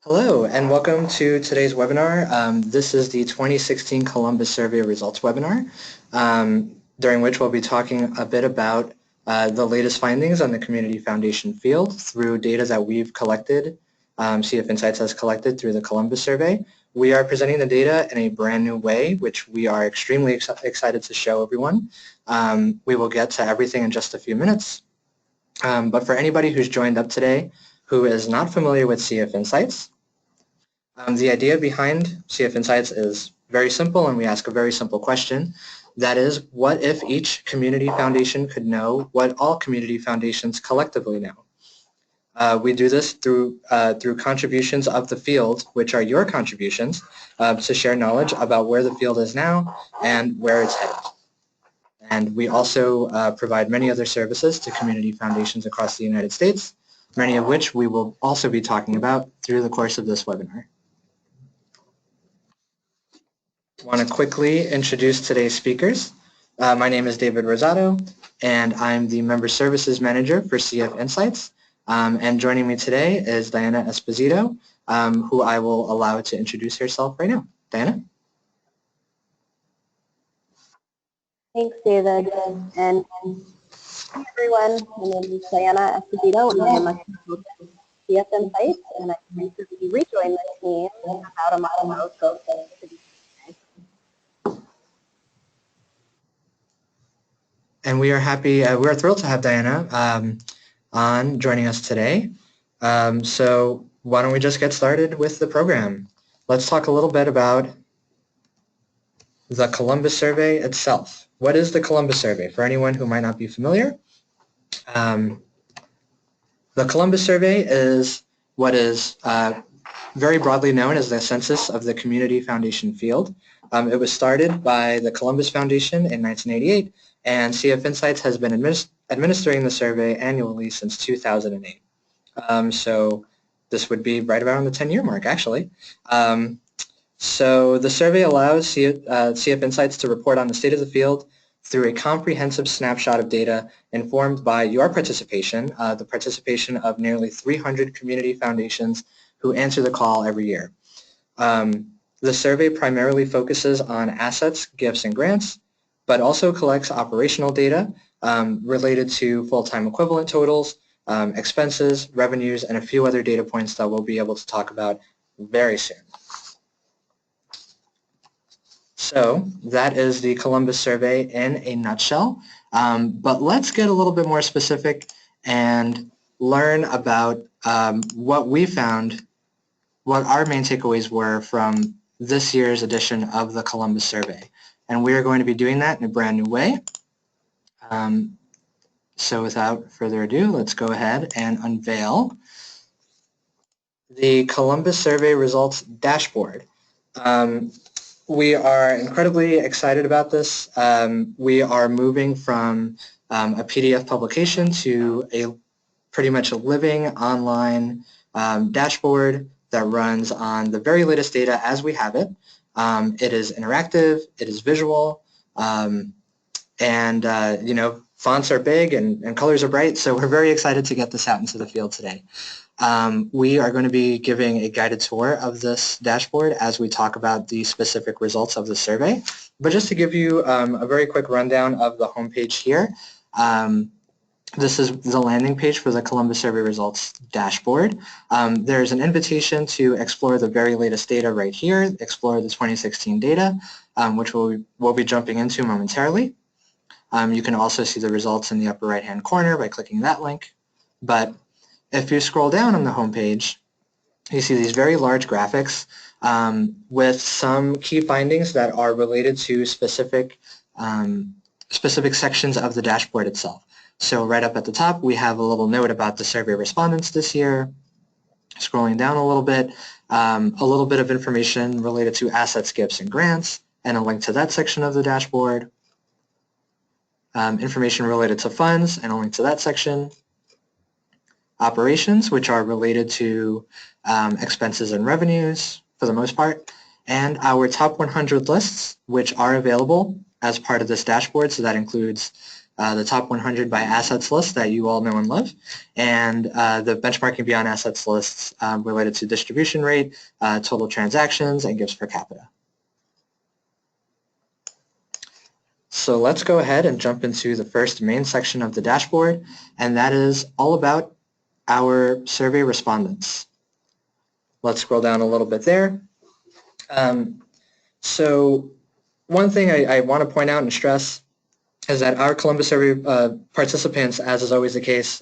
Hello and welcome to today's webinar. This is the 2016 Columbus Survey Results webinar, during which we'll be talking a bit about the latest findings on the Community Foundation field through data that we've collected, CSM Sites has collected through the Columbus Survey. We are presenting the data in a brand new way, which we are extremely excited to show everyone. We will get to everything in just a few minutes. But for anybody who's joined up today who is not familiar with CSM Sites, the idea behind CSM Insights is very simple, and we ask a very simple question. That is, what if each community foundation could know what all community foundations collectively know? We do this through contributions of the field, which are your contributions, to share knowledge about where the field is now and where it's headed. And we also provide many other services to community foundations across the United States, many of which we will also be talking about through the course of this webinar. I want to quickly introduce today's speakers. My name is David Rosado, and I'm the Member Services Manager for CSM Sites. And joining me today is Diana Esposito, who I will allow to introduce herself right now. Diana? Thanks, David. And hi, everyone. My name is Diana Esposito, and I am a consultant at CSM Sites, and I recently rejoined the team about a month ago. So thanks for being here today. And we are happy, we are thrilled to have Diana on joining us today. So why don't we just get started with the program? Let's talk a little bit about the Columbus Survey itself. What is the Columbus Survey? For anyone who might not be familiar, the Columbus Survey is what is very broadly known as the census of the Community Foundation field. It was started by the Columbus Foundation in 1988, and CSM Sites has been administering the survey annually since 2008. So this would be right around the 10-year mark, actually. So the survey allows CSM Sites to report on the state of the field through a comprehensive snapshot of data informed by your participation, the participation of nearly 300 community foundations who answer the call every year. The survey primarily focuses on assets, gifts, and grants, but also collects operational data related to full-time equivalent totals, expenses, revenues, and a few other data points that we'll be able to talk about very soon. So that is the Columbus Survey in a nutshell, but let's get a little bit more specific and learn about what we found, what our main takeaways were from this year's edition of the Columbus Survey. And we are going to be doing that in a brand new way. So without further ado, let's go ahead and unveil the Columbus Survey Results Dashboard. We are incredibly excited about this. We are moving from a PDF publication to a pretty much a living online dashboard that runs on the very latest data as we have it. It is interactive, it is visual, and you know, fonts are big and colors are bright, so we're very excited to get this out into the field today. We are going to be giving a guided tour of this dashboard as we talk about the specific results of the survey. But just to give you a very quick rundown of the homepage here, this is the landing page for the Columbus Survey Results Dashboard. There's an invitation to explore the very latest data right here, explore the 2016 data, which we'll be jumping into momentarily. You can also see the results in the upper right-hand corner by clicking that link. But if you scroll down on the homepage, you see these very large graphics with some key findings that are related to specific sections of the dashboard itself. So right up at the top, we have a little note about the survey respondents this year. Scrolling down a little bit of information related to assets, gifts, and grants, and a link to that section of the dashboard. Information related to funds, and a link to that section. Operations, which are related to expenses and revenues for the most part, and our top 100 lists, which are available as part of this dashboard. So that includes the top 100 by assets list that you all know and love, and the benchmarking beyond assets lists related to distribution rate, total transactions, and gifts per capita. So let's go ahead and jump into the first main section of the dashboard, and that is all about our survey respondents. Let's scroll down a little bit there. So one thing I want to point out and stress is that our Columbus survey participants, as is always the case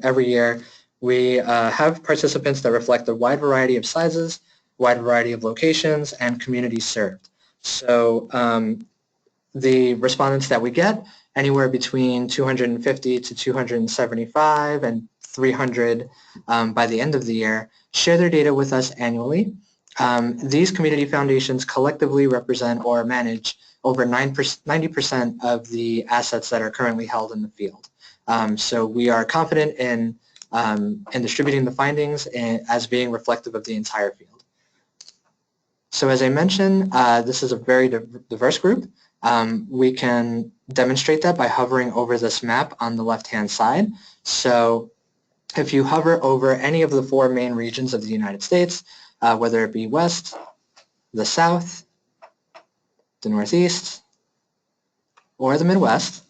every year, we have participants that reflect a wide variety of sizes, wide variety of locations, and communities served. So the respondents that we get, anywhere between 250 to 275 and 300 by the end of the year, share their data with us annually. These community foundations collectively represent or manage over 90% of the assets that are currently held in the field. So we are confident in distributing the findings as being reflective of the entire field. So as I mentioned, this is a very diverse group. We can demonstrate that by hovering over this map on the left-hand side. So if you hover over any of the 4 main regions of the United States, whether it be West, the South, the Northeast, or the Midwest,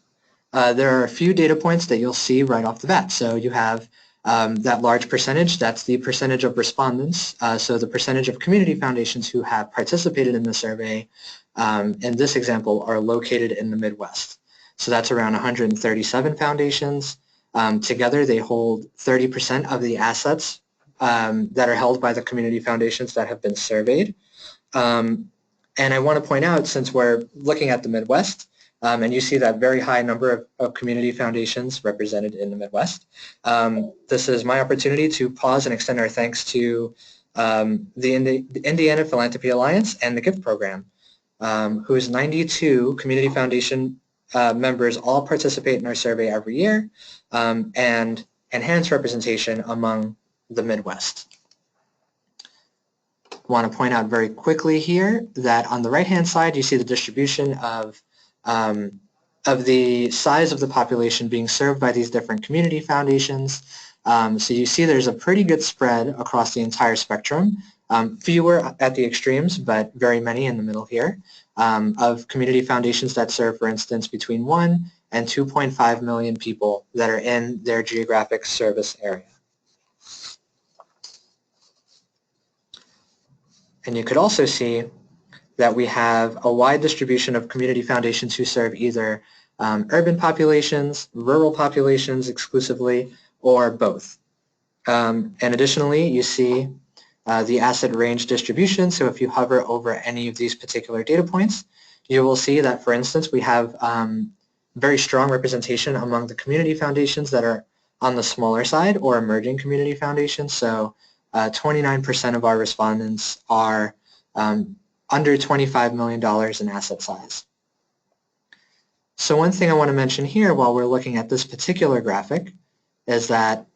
there are a few data points that you'll see right off the bat. So you have that large percentage, that's the percentage of respondents, so the percentage of community foundations who have participated in the survey in this example are located in the Midwest. So that's around 137 foundations. Together they hold 30% of the assets that are held by the community foundations that have been surveyed. And I want to point out, since we're looking at the Midwest, and you see that very high number of community foundations represented in the Midwest, this is my opportunity to pause and extend our thanks to the Indiana Philanthropy Alliance and the GIFT program, whose 92 community foundation members all participate in our survey every year and enhance representation among the Midwest. I want to point out very quickly here that on the right-hand side you see the distribution of the size of the population being served by these different community foundations. So you see there's a pretty good spread across the entire spectrum, fewer at the extremes, but very many in the middle here, of community foundations that serve, for instance, between 1 and 2.5 million people that are in their geographic service area. And you could also see that we have a wide distribution of community foundations who serve either urban populations, rural populations exclusively, or both. And additionally, you see the asset range distribution. So if you hover over any of these particular data points, you will see that, for instance, we have very strong representation among the community foundations that are on the smaller side or emerging community foundations. So 29% of our respondents are under $25 million in asset size. So one thing I want to mention here while we're looking at this particular graphic is that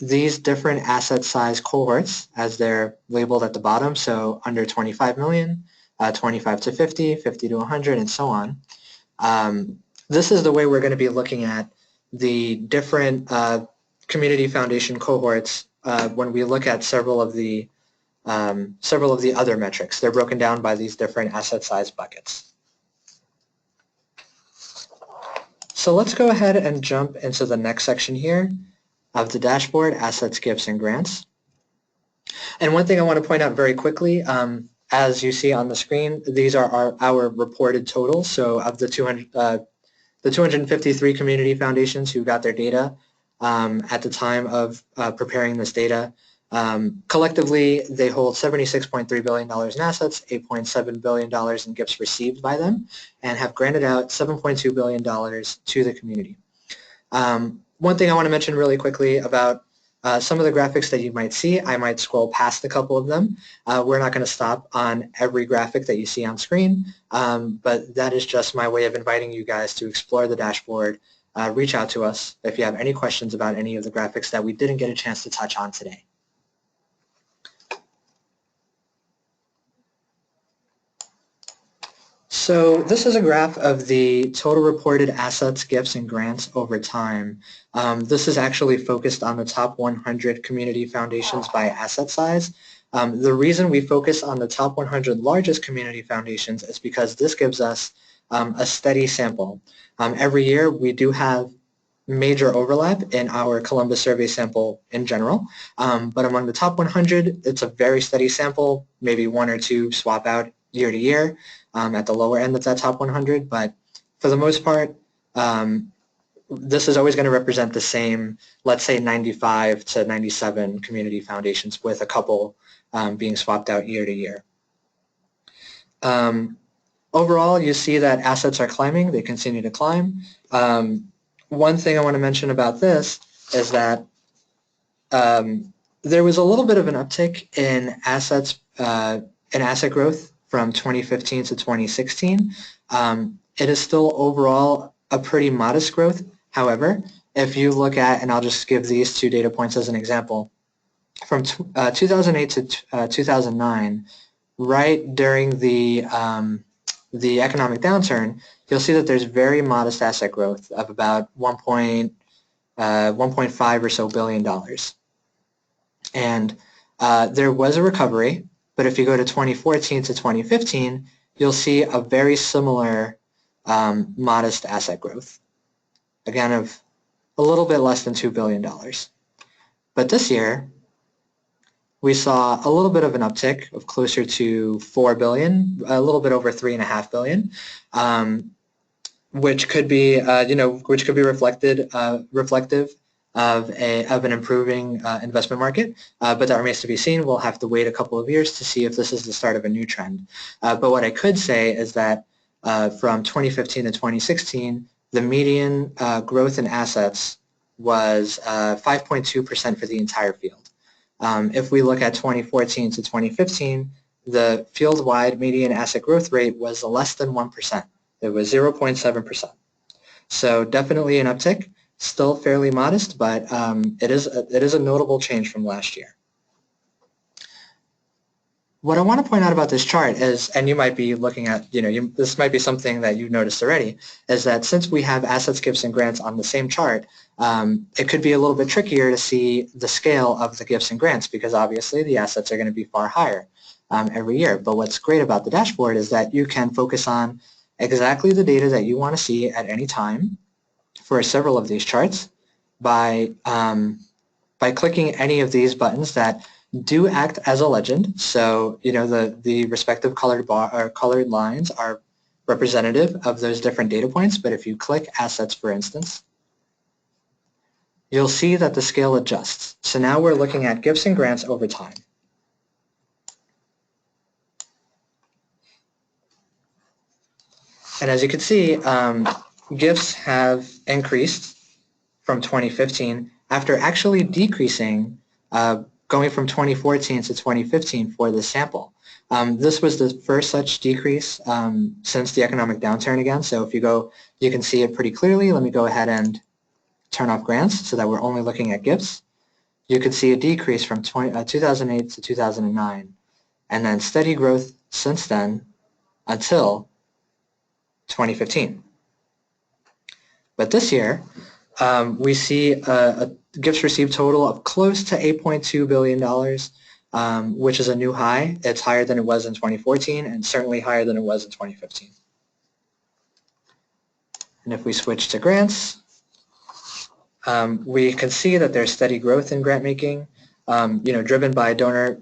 these different asset size cohorts, as they're labeled at the bottom, so under 25 million, 25 to 50, 50 to 100, and so on, this is the way we're going to be looking at the different community foundation cohorts when we look at several of the other metrics. They're broken down by these different asset size buckets. So let's go ahead and jump into the next section here of the dashboard, assets, gifts, and grants. And one thing I want to point out very quickly, as you see on the screen, these are our reported totals. So of the 253 community foundations who got their data at the time of preparing this data, collectively they hold $76.3 billion in assets, $8.7 billion in gifts received by them, and have granted out $7.2 billion to the community. One thing I want to mention really quickly about some of the graphics that you might see, I might scroll past a couple of them. We're not going to stop on every graphic that you see on screen, but that is just my way of inviting you guys to explore the dashboard. Reach out to us if you have any questions about any of the graphics that we didn't get a chance to touch on today. So this is a graph of the total reported assets, gifts, and grants over time. This is actually focused on the top 100 community foundations by asset size. The reason we focus on the top 100 largest community foundations is because this gives us a steady sample. Every year we do have major overlap in our Columbus survey sample in general, but among the top 100 it's a very steady sample, maybe one or two swap out year to year at the lower end of that top 100, but for the most part this is always going to represent the same, let's say 95 to 97 community foundations with a couple being swapped out year to year. Overall, you see that assets are climbing, they continue to climb. One thing I want to mention about this is that there was a little bit of an uptick in assets, in asset growth from 2015 to 2016. It is still overall a pretty modest growth. However, if you look at, and I'll just give these two data points as an example, from 2008 to 2009, right during the economic downturn, you'll see that there's very modest asset growth of about 1.5 or so billion dollars. And there was a recovery, but if you go to 2014 to 2015, you'll see a very similar modest asset growth, again of a little bit less than $2 billion. But this year, we saw a little bit of an uptick of closer to 4 billion, a little bit over 3.5 billion, which could be, which could be reflective of an improving investment market, but that remains to be seen. We'll have to wait a couple of years to see if this is the start of a new trend. But what I could say is that from 2015 to 2016, the median growth in assets was 5.2% for the entire field. If we look at 2014 to 2015, the field-wide median asset growth rate was less than 1%. It was 0.7%. So definitely an uptick, still fairly modest, but it is a notable change from last year. What I want to point out about this chart is, and you might be looking at, this might be something that you've noticed already, is that since we have assets, gifts, and grants on the same chart, it could be a little bit trickier to see the scale of the gifts and grants because obviously the assets are going to be far higher every year. But what's great about the dashboard is that you can focus on exactly the data that you want to see at any time for several of these charts by clicking any of these buttons that do act as a legend. So the respective colored bar or colored lines are representative of those different data points. But if you click assets, for instance, you'll see that the scale adjusts. So now we're looking at gifts and grants over time. And as you can see, gifts have increased from 2015 after actually decreasing going from 2014 to 2015 for this sample. This was the first such decrease since the economic downturn again. So if you go, you can see it pretty clearly. Let me go ahead and turn off grants so that we're only looking at gifts. You can see a decrease from 2008 to 2009, and then steady growth since then until 2015. But this year, we see a gifts received total of close to $8.2 billion, which is a new high. It's higher than it was in 2014 and certainly higher than it was in 2015. And if we switch to grants, we can see that there's steady growth in grant making, driven by donor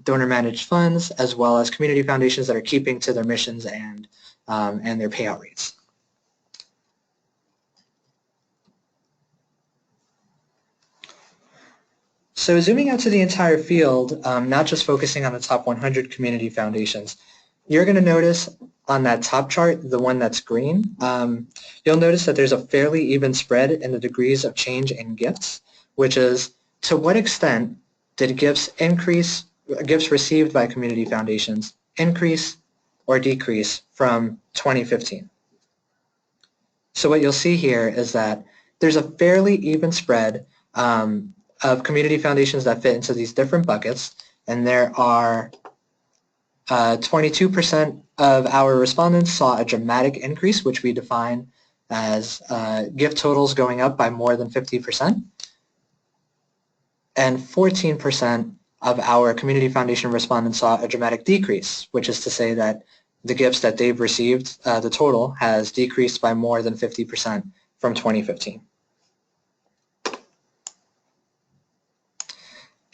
managed funds as well as community foundations that are keeping to their missions and their payout rates. So zooming out to the entire field, not just focusing on the top 100 community foundations, you're going to notice on that top chart, the one that's green, you'll notice that there's a fairly even spread in the degrees of change in gifts, which is to what extent did gifts received by community foundations increase or decrease from 2015. So what you'll see here is that there's a fairly even spread of community foundations that fit into these different buckets, and there are 22% of our respondents saw a dramatic increase, which we define as gift totals going up by more than 50%. And 14% of our community foundation respondents saw a dramatic decrease, which is to say that the gifts that they've received, the total, has decreased by more than 50% from 2015.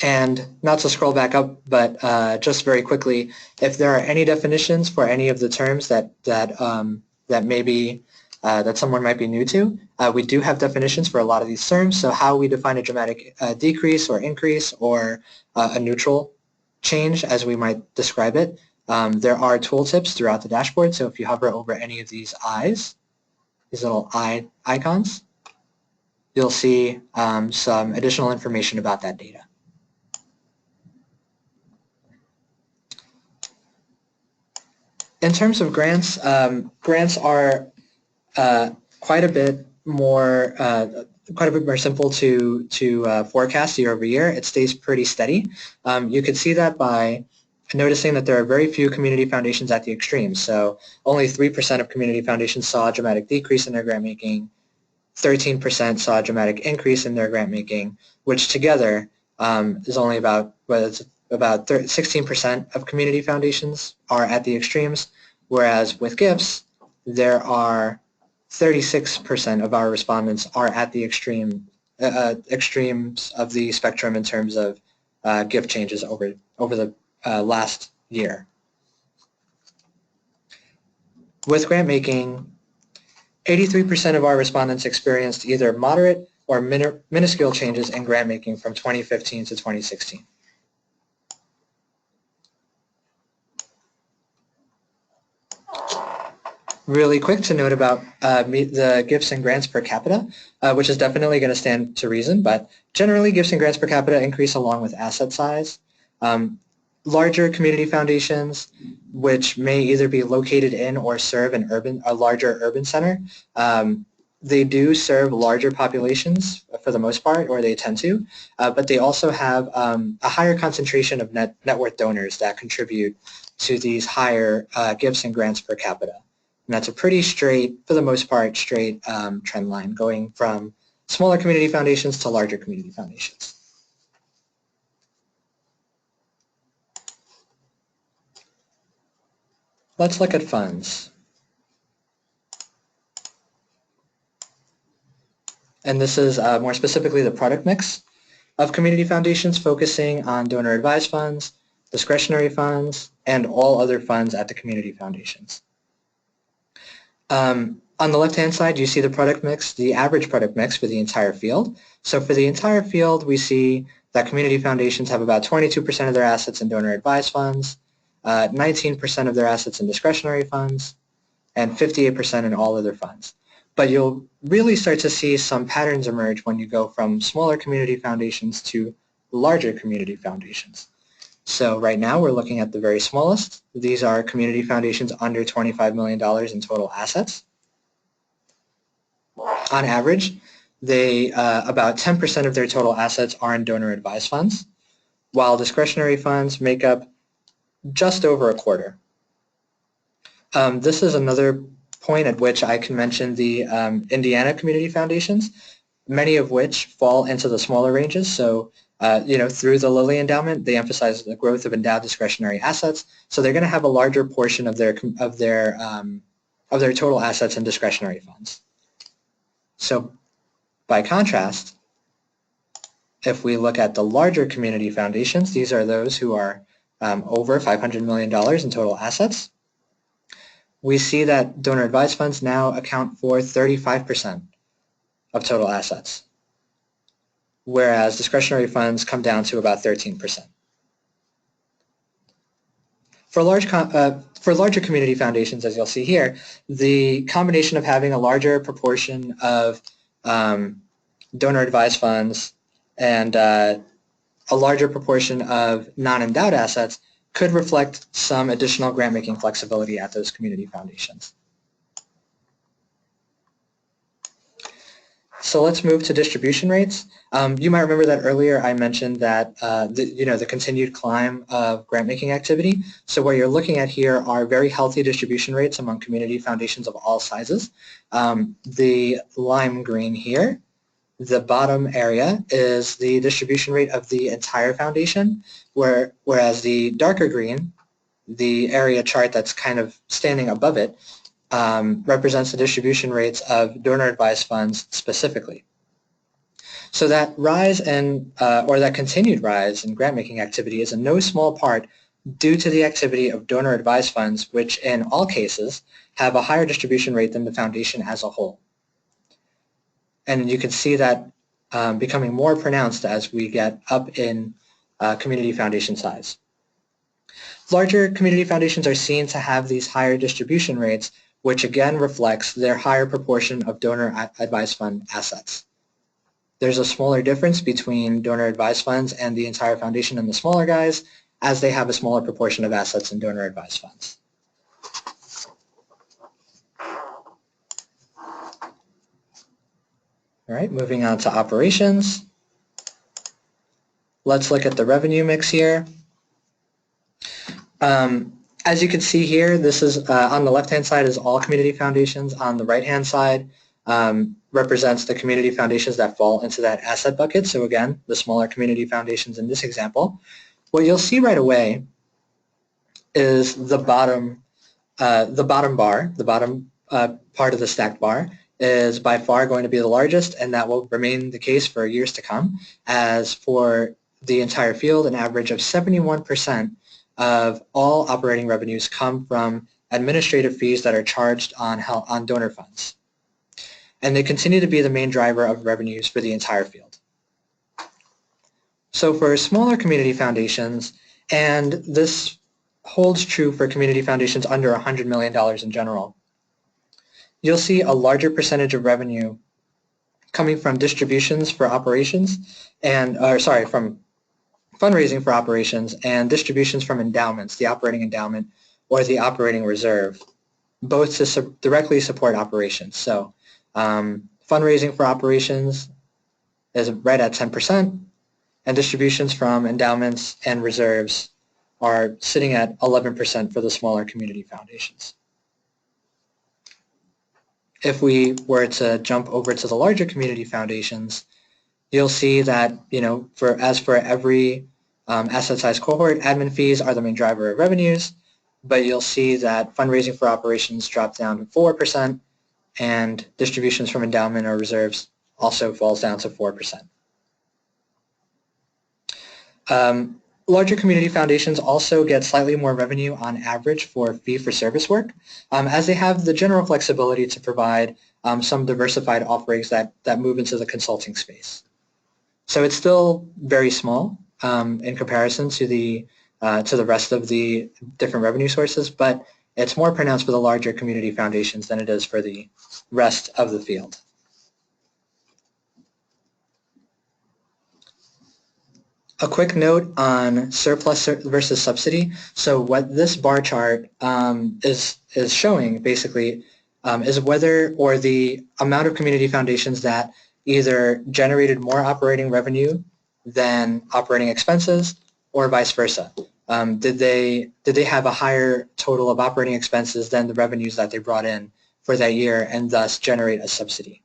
And not to scroll back up, but just very quickly, if there are any definitions for any of the terms that maybe that someone might be new to, we do have definitions for a lot of these terms. So how we define a dramatic decrease or increase or a neutral change, as we might describe it, there are tooltips throughout the dashboard. So if you hover over any of these eyes, these little eye icons, you'll see some additional information about that data. In terms of grants, grants are quite a bit more simple to forecast year over year. It stays pretty steady. You can see that by noticing that there are very few community foundations at the extremes. So only 3% of community foundations saw a dramatic decrease in their grant making. 13% saw a dramatic increase in their grant making, which together is only about 16% of community foundations are at the extremes, whereas with gifts, there are 36% of our respondents are at the extremes of the spectrum in terms of gift changes over the last year. With grant making, 83% of our respondents experienced either moderate or minuscule changes in grant making from 2015 to 2016. Really quick to note about the gifts and grants per capita, which is definitely going to stand to reason, but generally gifts and grants per capita increase along with asset size. Larger community foundations, which may either be located in or serve a larger urban center, they do serve larger populations for the most part, or they tend to, but they also have a higher concentration of net worth donors that contribute to these higher gifts and grants per capita. And that's a pretty straight, for the most part, straight trend line going from smaller community foundations to larger community foundations. Let's look at funds. And this is more specifically the product mix of community foundations, focusing on donor advised funds, discretionary funds, and all other funds at the community foundations. On the left-hand side, you see the product mix, the average product mix for the entire field. So for the entire field, we see that community foundations have about 22% of their assets in donor advised funds, 19% of their assets in discretionary funds, and 58% in all other funds. But you'll really start to see some patterns emerge when you go from smaller community foundations to larger community foundations. So right now we're looking at the very smallest. These are community foundations under $25 million in total assets. On average, they about 10% of their total assets are in donor advised funds, while discretionary funds make up just over a quarter. This is another point at which I can mention the Indiana community foundations, many of which fall into the smaller ranges. So through the Lilly Endowment, they emphasize the growth of endowed discretionary assets. So they're going to have a larger portion of their total assets in discretionary funds. So by contrast, if we look at the larger community foundations, these are those who are over $500 million in total assets. We see that donor advised funds now account for 35% of total assets, whereas discretionary funds come down to about 13%. For larger community foundations, as you'll see here, the combination of having a larger proportion of donor advised funds and a larger proportion of non-endowed assets could reflect some additional grant-making flexibility at those community foundations. So let's move to distribution rates. You might remember that earlier I mentioned that the continued climb of grant making activity. So what you're looking at here are very healthy distribution rates among community foundations of all sizes. The lime green here, the bottom area, is the distribution rate of the entire foundation, whereas the darker green, the area chart that's kind of standing above it, represents the distribution rates of donor-advised funds specifically. So that rise in, or that continued rise in grant-making activity is in no small part due to the activity of donor-advised funds, which in all cases have a higher distribution rate than the foundation as a whole. And you can see that becoming more pronounced as we get up in community foundation size. Larger community foundations are seen to have these higher distribution rates, which again reflects their higher proportion of donor-advised fund assets. There's a smaller difference between donor-advised funds and the entire foundation and the smaller guys, as they have a smaller proportion of assets in donor-advised funds. All right, moving on to operations. Let's look at the revenue mix here. As you can see here, this is on the left-hand side is all community foundations. On the right-hand side represents the community foundations that fall into that asset bucket. So again, the smaller community foundations in this example. What you'll see right away is the bottom bar, the bottom part of the stacked bar is by far going to be the largest, and that will remain the case for years to come. As for the entire field, an average of 71% of all operating revenues come from administrative fees that are charged on donor funds. And they continue to be the main driver of revenues for the entire field. So for smaller community foundations, and this holds true for community foundations under $100 million in general, you'll see a larger percentage of revenue coming from distributions for operations from fundraising for operations and distributions from endowments, the operating endowment or the operating reserve, both to directly support operations. So fundraising for operations is right at 10%, and distributions from endowments and reserves are sitting at 11% for the smaller community foundations. If we were to jump over to the larger community foundations, you'll see that, as for every asset size cohort, admin fees are the main driver of revenues, but you'll see that fundraising for operations drops down to 4%, and distributions from endowment or reserves also falls down to 4%. Larger community foundations also get slightly more revenue on average for fee-for-service work, as they have the general flexibility to provide some diversified offerings that move into the consulting space. So it's still very small in comparison to the rest of the different revenue sources, but it's more pronounced for the larger community foundations than it is for the rest of the field. A quick note on surplus versus subsidy. So what this bar chart is showing basically is whether or the amount of community foundations that either generated more operating revenue than operating expenses or vice versa. Did they have a higher total of operating expenses than the revenues that they brought in for that year and thus generate a subsidy?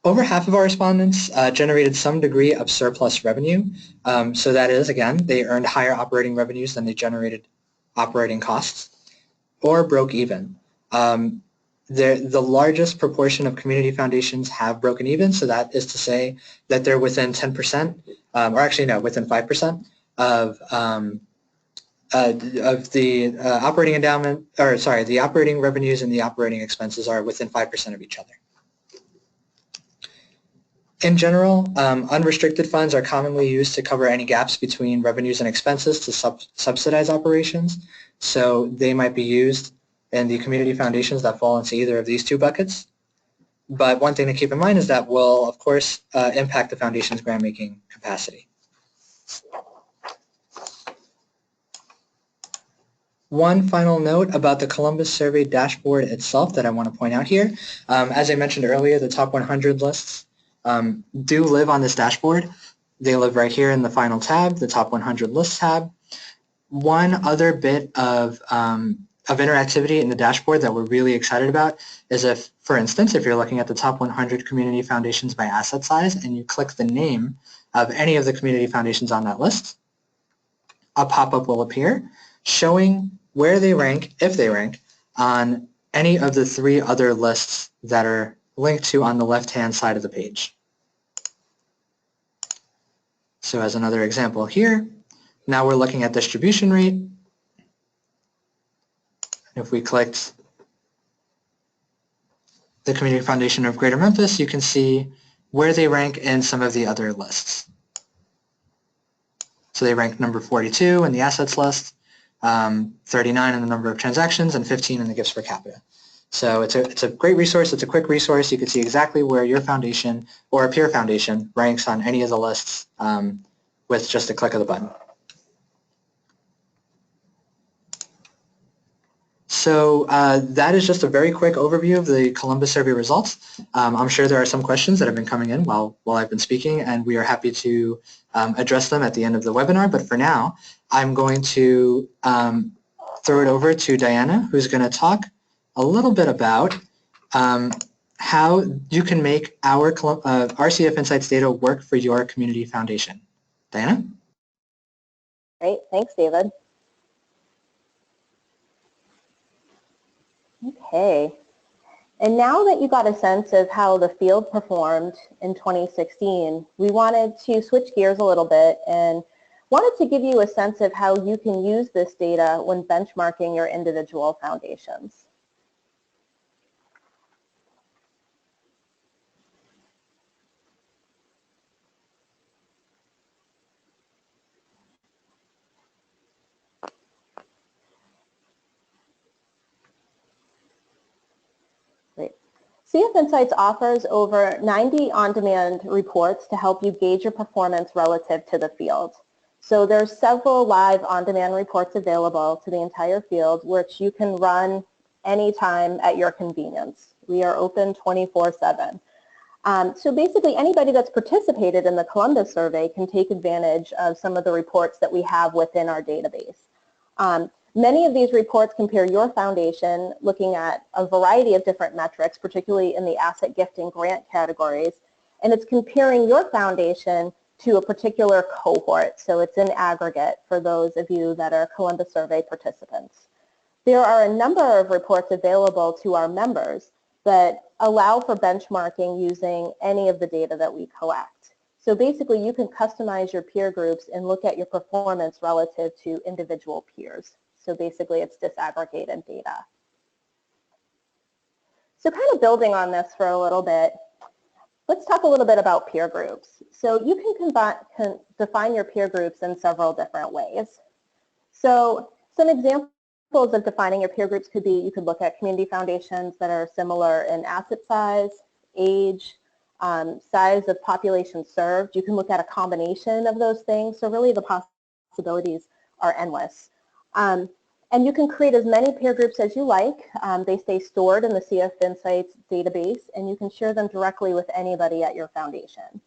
Over half of our respondents generated some degree of surplus revenue. So that is, again, they earned higher operating revenues than they generated operating costs, or broke even. The largest proportion of community foundations have broken even, so that is to say that they're within 10%, or actually no, within 5% of the operating endowment, or sorry, the operating revenues and the operating expenses are within 5% of each other. In general, unrestricted funds are commonly used to cover any gaps between revenues and expenses to subsidize operations. So they might be used in the community foundations that fall into either of these two buckets. But one thing to keep in mind is that will, of course, impact the foundation's grant-making capacity. One final note about the Columbus Survey dashboard itself that I want to point out here. As I mentioned earlier, the top 100 lists do live on this dashboard. They live right here in the final tab, the top 100 lists tab. One other bit of interactivity in the dashboard that we're really excited about is if, for instance, if you're looking at the top 100 community foundations by asset size and you click the name of any of the community foundations on that list, a pop-up will appear showing where they rank, if they rank, on any of the 3 other lists that are linked to on the left-hand side of the page. So as another example here, now we're looking at distribution rate. If we clicked the Community Foundation of Greater Memphis, you can see where they rank in some of the other lists. So they rank number 42 in the assets list, 39 in the number of transactions, and 15 in the gifts per capita. So it's a great resource. It's a quick resource. You can see exactly where your foundation or a peer foundation ranks on any of the lists with just a click of the button. So that is just a very quick overview of the Columbus survey results. I'm sure there are some questions that have been coming in while I've been speaking, and we are happy to address them at the end of the webinar. But for now, I'm going to throw it over to Diana, who's going to talk a little bit about how you can make our CF Sites data work for your community foundation. Diana? Great, thanks, David. Okay, and now that you got a sense of how the field performed in 2016, we wanted to switch gears a little bit and wanted to give you a sense of how you can use this data when benchmarking your individual foundations. Great. CF Sites offers over 90 on-demand reports to help you gauge your performance relative to the field. So there's several live on-demand reports available to the entire field, which you can run anytime at your convenience. We are open 24/7. So basically anybody that's participated in the Columbus survey can take advantage of some of the reports that we have within our database. Many of these reports compare your foundation looking at a variety of different metrics, particularly in the asset gift and grant categories, and it's comparing your foundation to a particular cohort, so it's in aggregate for those of you that are Columbus survey participants. There are a number of reports available to our members that allow for benchmarking using any of the data that we collect. So basically you can customize your peer groups and look at your performance relative to individual peers. So basically it's disaggregated data. So kind of building on this for a little bit, let's talk a little bit about peer groups. So you can define your peer groups in several different ways. So some examples of defining your peer groups could be, you could look at community foundations that are similar in asset size, age, size of population served. You can look at a combination of those things. So really the possibilities are endless. And you can create as many peer groups as you like. They stay stored in the CF Sites database, and you can share them directly with anybody at your foundation.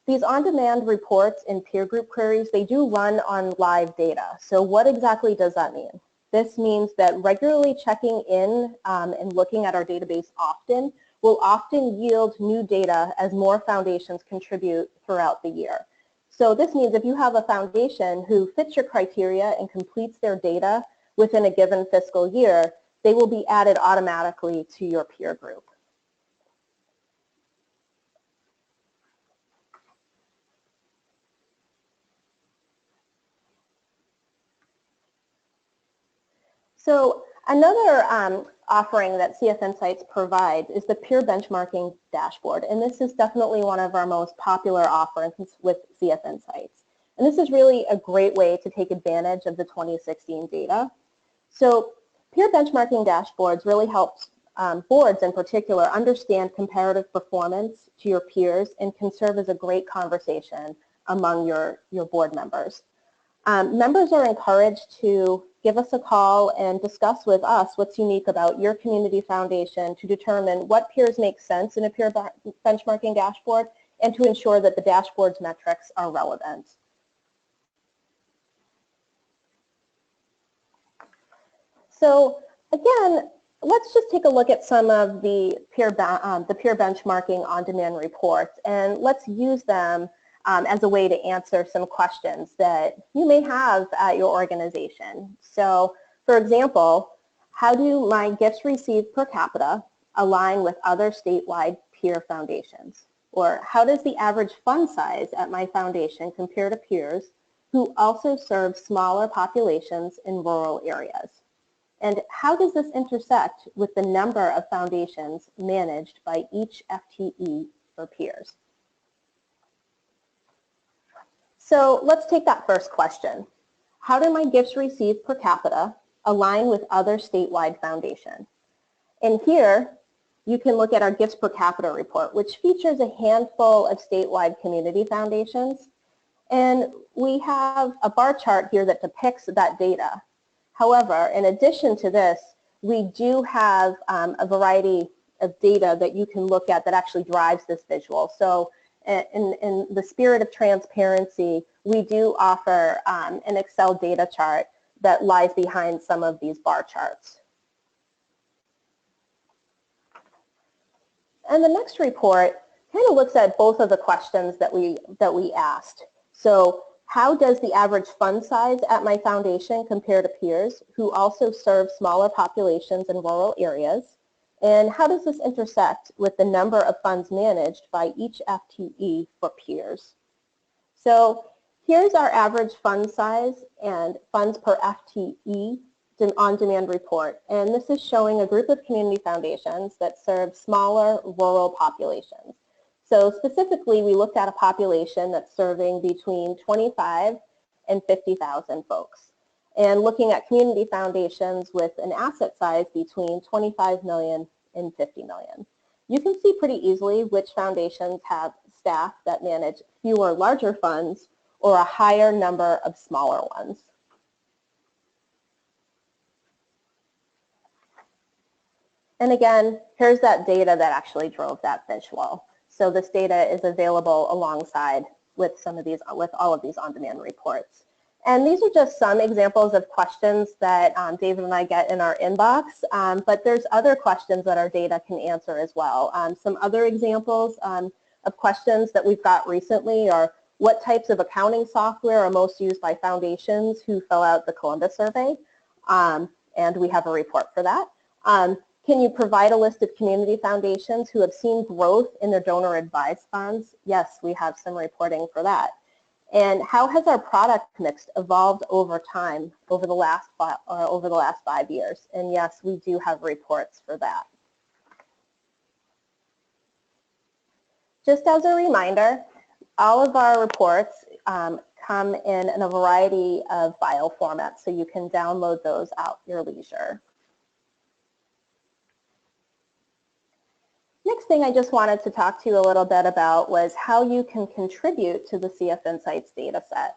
These on-demand reports and peer group queries, they do run on live data. So what exactly does that mean? This means that regularly checking in and looking at our database often will often yield new data as more foundations contribute throughout the year. So this means if you have a foundation who fits your criteria and completes their data within a given fiscal year, they will be added automatically to your peer group. So another offering that CF Sites provides is the peer benchmarking dashboard, and this is definitely one of our most popular offerings with CF Sites. And this is really a great way to take advantage of the 2016 data. So peer benchmarking dashboards really helps boards in particular understand comparative performance to your peers and can serve as a great conversation among your board members. Members are encouraged to give us a call and discuss with us what's unique about your community foundation to determine what peers make sense in a peer benchmarking dashboard and to ensure that the dashboard's metrics are relevant. So again, let's just take a look at some of the peer benchmarking on-demand reports, and let's use them as a way to answer some questions that you may have at your organization. So, for example, how do my gifts received per capita align with other statewide peer foundations? Or how does the average fund size at my foundation compare to peers who also serve smaller populations in rural areas? And how does this intersect with the number of foundations managed by each FTE for peers? So let's take that first question. How do my gifts received per capita align with other statewide foundations? And here, you can look at our gifts per capita report, which features a handful of statewide community foundations. And we have a bar chart here that depicts that data. However, in addition to this, we do have a variety of data that you can look at that actually drives this visual. So in the spirit of transparency, we do offer an Excel data chart that lies behind some of these bar charts. And the next report kind of looks at both of the questions that we asked. So how does the average fund size at my foundation compare to peers who also serve smaller populations in rural areas? And how does this intersect with the number of funds managed by each FTE for peers? So here's our average fund size and funds per FTE on-demand report. And this is showing a group of community foundations that serve smaller rural populations. So specifically, we looked at a population that's serving between 25 and 50,000 folks. And looking at community foundations with an asset size between 25 million and 50 million. You can see pretty easily which foundations have staff that manage fewer larger funds or a higher number of smaller ones. And again, here's that data that actually drove that visual. So this data is available alongside with all of these on-demand reports. And these are just some examples of questions that David and I get in our inbox, but there's other questions that our data can answer as well. Some other examples of questions that we've got recently are what types of accounting software are most used by foundations who fill out the Columbus survey? And we have a report for that. Can you provide a list of community foundations who have seen growth in their donor advised funds? Yes, we have some reporting for that. And how has our product mix evolved over time over the last 5 years? And yes, we do have reports for that. Just as a reminder, all of our reports come in a variety of file formats, so you can download those at your leisure. Next thing I just wanted to talk to you a little bit about was how you can contribute to the CSM Sites dataset.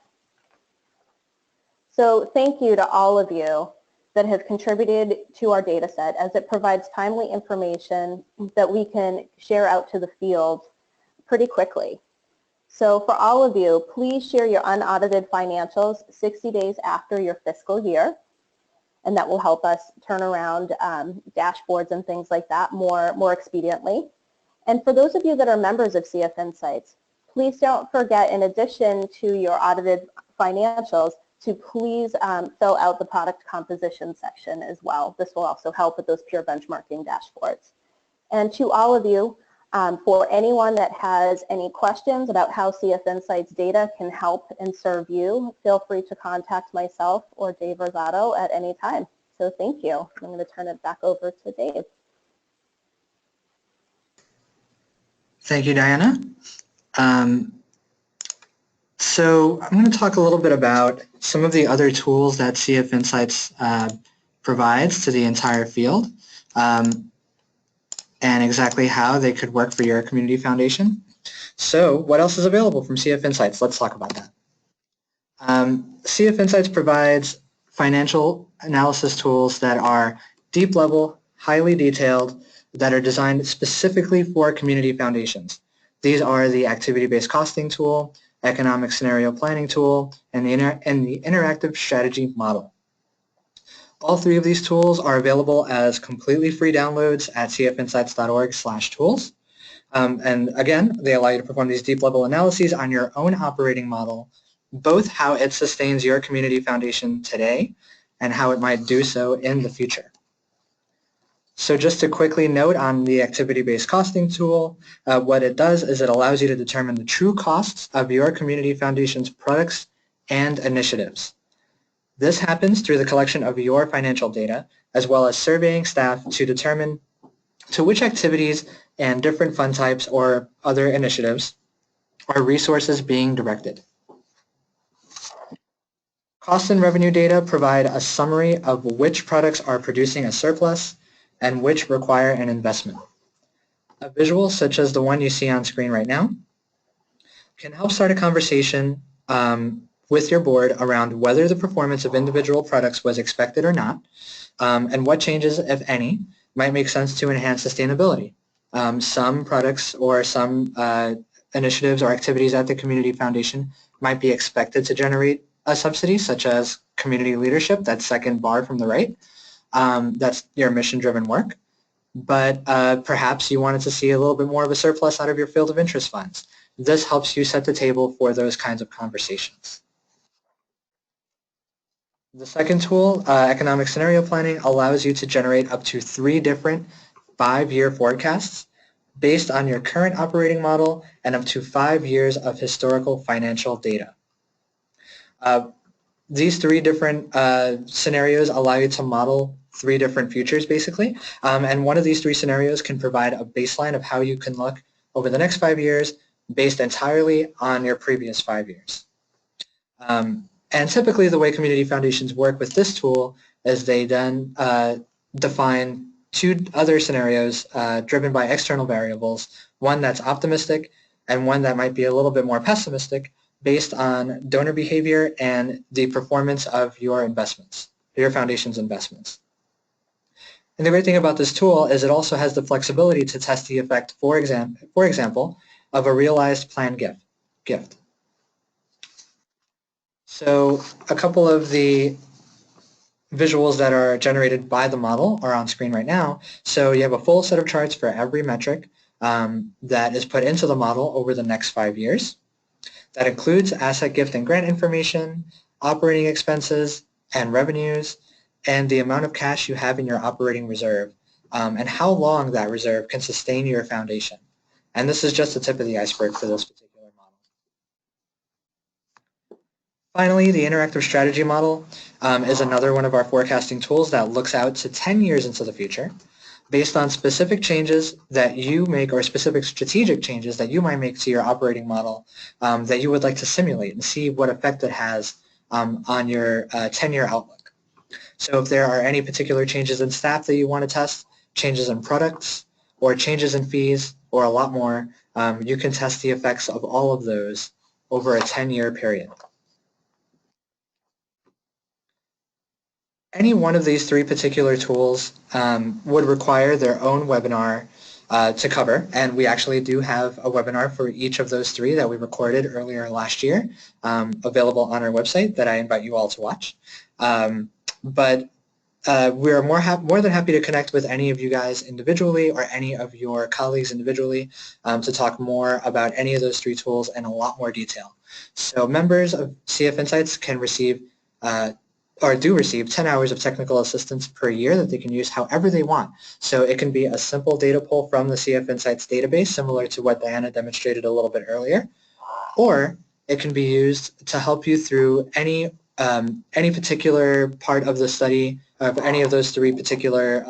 So thank you to all of you that have contributed to our dataset, as it provides timely information that we can share out to the field pretty quickly. So for all of you, please share your unaudited financials 60 days after your fiscal year. And that will help us turn around dashboards and things like that more expediently. And for those of you that are members of CSM Sites, please don't forget, in addition to your audited financials, to please fill out the product composition section as well. This will also help with those peer benchmarking dashboards. And to all of you, for anyone that has any questions about how CSM Sites data can help and serve you, feel free to contact myself or Dave Rosado at any time. So thank you. I'm going to turn it back over to Dave. Thank you, Diana. So I'm going to talk a little bit about some of the other tools that CSM Sites provides to the entire field. And exactly how they could work for your community foundation. So what else is available from CSM Sites? Let's talk about that. CSM Sites provides financial analysis tools that are deep level, highly detailed, that are designed specifically for community foundations. These are the activity-based costing tool, economic scenario planning tool, and the interactive strategy model. All three of these tools are available as completely free downloads at cfinsights.org/tools. And again, they allow you to perform these deep level analyses on your own operating model, both how it sustains your community foundation today and how it might do so in the future. So just to quickly note on the activity-based costing tool, what it does is it allows you to determine the true costs of your community foundation's products and initiatives. This happens through the collection of your financial data, as well as surveying staff to determine to which activities and different fund types or other initiatives are resources being directed. Cost and revenue data provide a summary of which products are producing a surplus and which require an investment. A visual such as the one you see on screen right now can help start a conversation with your board around whether the performance of individual products was expected or not, and what changes, if any, might make sense to enhance sustainability. Some products or some initiatives or activities at the community foundation might be expected to generate a subsidy, such as community leadership, that second bar from the right. That's your mission-driven work. But perhaps you wanted to see a little bit more of a surplus out of your field of interest funds. This helps you set the table for those kinds of conversations. The second tool, economic scenario planning, allows you to generate up to 3 different 5-year forecasts based on your current operating model and up to 5 years of historical financial data. These 3 different scenarios allow you to model 3 different futures, basically, and one of these 3 scenarios can provide a baseline of how you can look over the next 5 years based entirely on your previous 5 years. And typically the way community foundations work with this tool is they then define 2 other scenarios driven by external variables, one that's optimistic and one that might be a little bit more pessimistic based on donor behavior and the performance of your investments, your foundation's investments. And the great thing about this tool is it also has the flexibility to test the effect, for example, of a realized planned gift. So a couple of the visuals that are generated by the model are on screen right now. So you have a full set of charts for every metric that is put into the model over the next 5 years. That includes asset, gift, and grant information, operating expenses and revenues, and the amount of cash you have in your operating reserve, and how long that reserve can sustain your foundation. And this is just the tip of the iceberg for this particular model. Finally, the interactive strategy model is another one of our forecasting tools that looks out to 10 years into the future based on specific changes that you make or specific strategic changes that you might make to your operating model that you would like to simulate and see what effect it has on your 10-year outlook. So if there are any particular changes in staff that you want to test, changes in products, or changes in fees, or a lot more, you can test the effects of all of those over a 10-year period. Any one of these 3 particular tools would require their own webinar to cover, and we actually do have a webinar for each of those 3 that we recorded earlier last year, available on our website that I invite you all to watch. But we're more than happy to connect with any of you guys individually or any of your colleagues individually to talk more about any of those 3 tools in a lot more detail. So members of CF Insights can receive or do receive 10 hours of technical assistance per year that they can use however they want. So it can be a simple data pull from the CF Insights database, similar to what Diana demonstrated a little bit earlier, or it can be used to help you through any particular part of the study of any of those 3 particular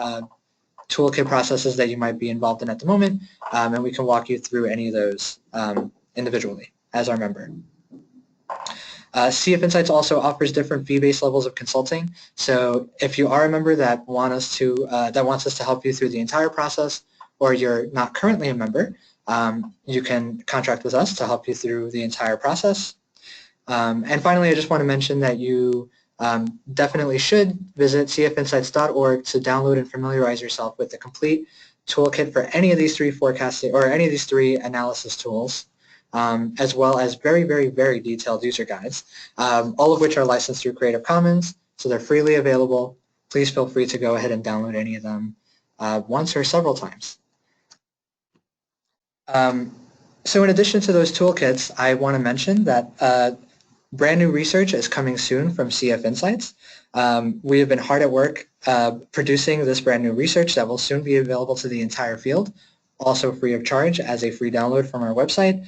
toolkit processes that you might be involved in at the moment, and we can walk you through any of those individually as our member. CF Insights also offers different fee-based levels of consulting. So if you are a member that wants us to help you through the entire process, or you're not currently a member, you can contract with us to help you through the entire process. And finally, I just want to mention that you definitely should visit cfinsights.org to download and familiarize yourself with the complete toolkit for any of these three forecasting or any of these three analysis tools, as well as very, very, very detailed user guides, all of which are licensed through Creative Commons, so they're freely available. Please feel free to go ahead and download any of them once or several times. So in addition to those toolkits, I want to mention that brand new research is coming soon from CF Insights. We have been hard at work producing this brand new research that will soon be available to the entire field, also free of charge as a free download from our website.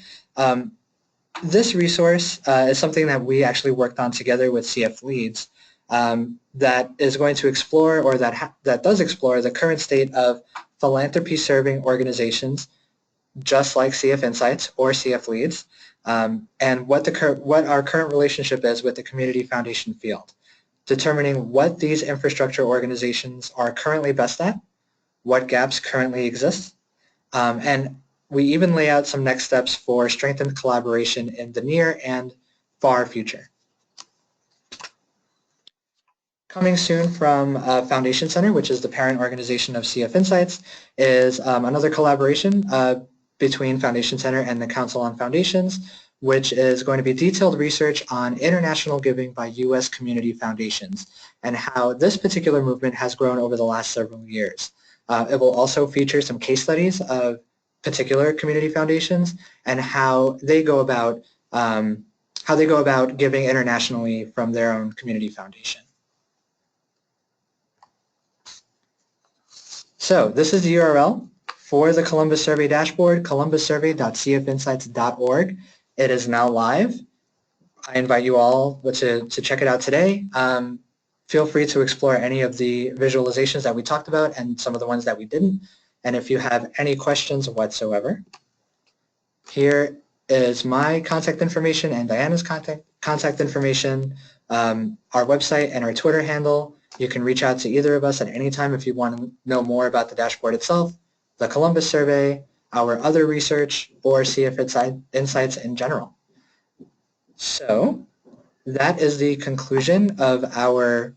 This resource is something that we actually worked on together with CF Leads that is going to explore, or that does explore, the current state of philanthropy serving organizations just like CF Insights or CF Leads, and what our current relationship is with the community foundation field, determining what these infrastructure organizations are currently best at, what gaps currently exist, and we even lay out some next steps for strengthened collaboration in the near and far future. Coming soon from Foundation Center, which is the parent organization of CF Insights, is another collaboration between Foundation Center and the Council on Foundations, which is going to be detailed research on international giving by U.S. community foundations and how this particular movement has grown over the last several years. It will also feature some case studies of particular community foundations and how they go about giving internationally from their own community foundation. So this is the URL for the Columbus Survey dashboard, columbussurvey.cfinsights.org. It is now live. I invite you all to check it out today. Feel free to explore any of the visualizations that we talked about and some of the ones that we didn't. And if you have any questions whatsoever, here is my contact information and Diana's contact information, our website and our Twitter handle. You can reach out to either of us at any time if you want to know more about the dashboard itself, the Columbus Survey, our other research, or CF Insights in general. So that is the conclusion of our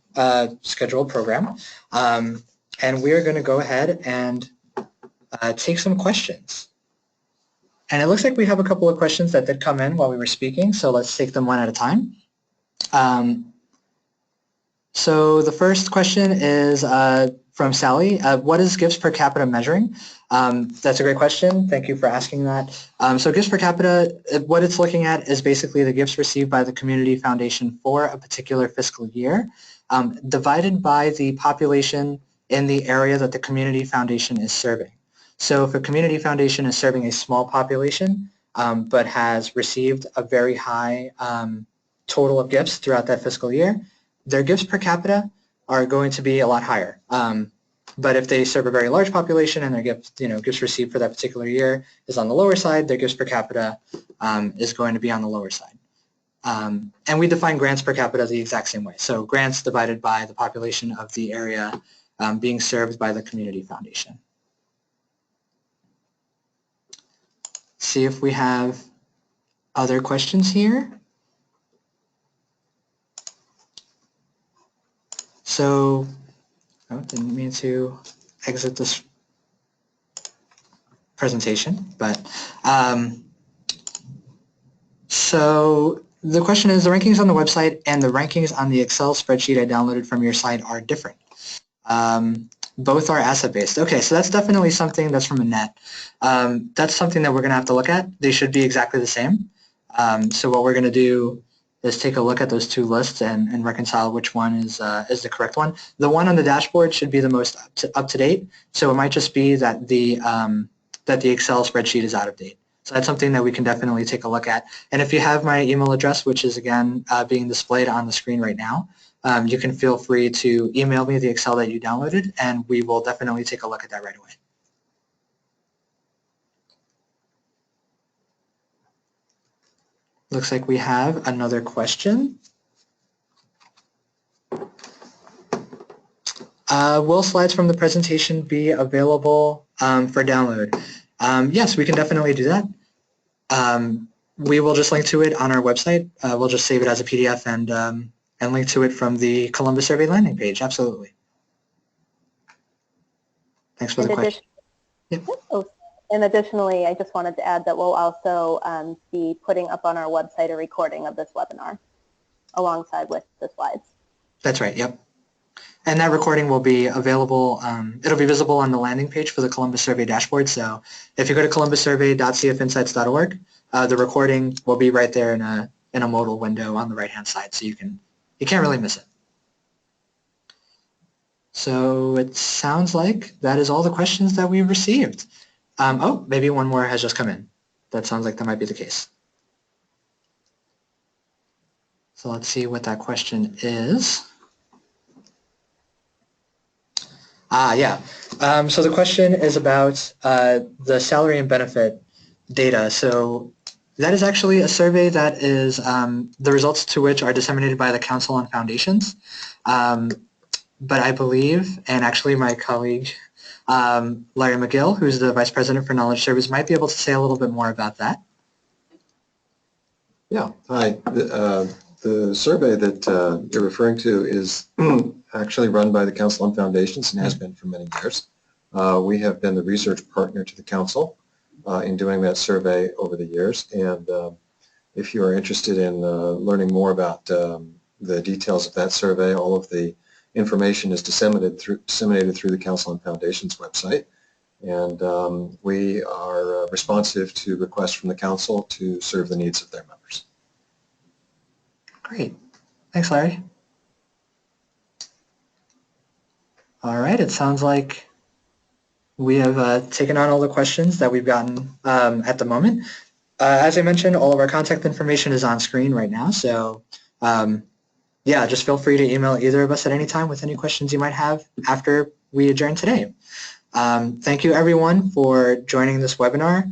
scheduled program. And we are going to go ahead and take some questions. And it looks like we have a couple of questions that did come in while we were speaking, so let's take them one at a time. So the first question is from Sally. What is gifts per capita measuring? That's a great question. Thank you for asking that. So gifts per capita, what it's looking at is basically the gifts received by the community foundation for a particular fiscal year, divided by the population in the area that the community foundation is serving. So if a community foundation is serving a small population, but has received a very high total of gifts throughout that fiscal year, their gifts per capita are going to be a lot higher. But if they serve a very large population and their gifts received for that particular year is on the lower side, their gifts per capita is going to be on the lower side. And we define grants per capita the exact same way. So grants divided by the population of the area being served by the community foundation. See if we have other questions here. So, oh, didn't mean to exit this presentation, but so the question is, the rankings on the website and the rankings on the Excel spreadsheet I downloaded from your site are different. Both are asset-based. Okay, so that's definitely something that's from a net. That's something that we're going to have to look at. They should be exactly the same. So what we're going to do is take a look at those two lists and reconcile which one is the correct one. The one on the dashboard should be the most up to date. So it might just be that the Excel spreadsheet is out of date. So that's something that we can definitely take a look at. And if you have my email address, which is again being displayed on the screen right now, you can feel free to email me the Excel that you downloaded, and we will definitely take a look at that right away. Looks like we have another question. Will slides from the presentation be available for download? Yes, we can definitely do that. We will just link to it on our website. We'll just save it as a PDF and and link to it from the Columbus Survey landing page. Absolutely. Thanks for the question. Yep. Oh, and additionally, I just wanted to add that we'll also be putting up on our website a recording of this webinar alongside with the slides. That's right, yep. And that recording will be available, it'll be visible on the landing page for the Columbus Survey dashboard. So if you go to columbussurvey.cfminsights.org, the recording will be right there in a modal window on the right-hand side, so you can't really miss it. So it sounds like that is all the questions that we've received. Oh, maybe one more has just come in. That sounds like that might be the case. So let's see what that question is. Yeah. So the question is about the salary and benefit data. So that is actually a survey that is the results to which are disseminated by the Council on Foundations. But I believe, and actually my colleague Larry McGill, who's the Vice President for Knowledge Service, might be able to say a little bit more about that. Yeah, hi. The survey that you're referring to is actually run by the Council on Foundations and has been for many years. We have been the research partner to the Council in doing that survey over the years, and if you are interested in learning more about the details of that survey, all of the information is disseminated through the Council on Foundations website, and we are responsive to requests from the Council to serve the needs of their members. Great. Thanks, Larry. All right, it sounds like we have taken on all the questions that we've gotten at the moment. As I mentioned, all of our contact information is on screen right now, so yeah, just feel free to email either of us at any time with any questions you might have after we adjourn today. Thank you, everyone, for joining this webinar.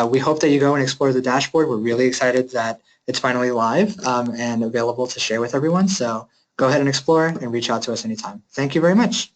We hope that you go and explore the dashboard. We're really excited that it's finally live and available to share with everyone, so go ahead and explore and reach out to us anytime. Thank you very much.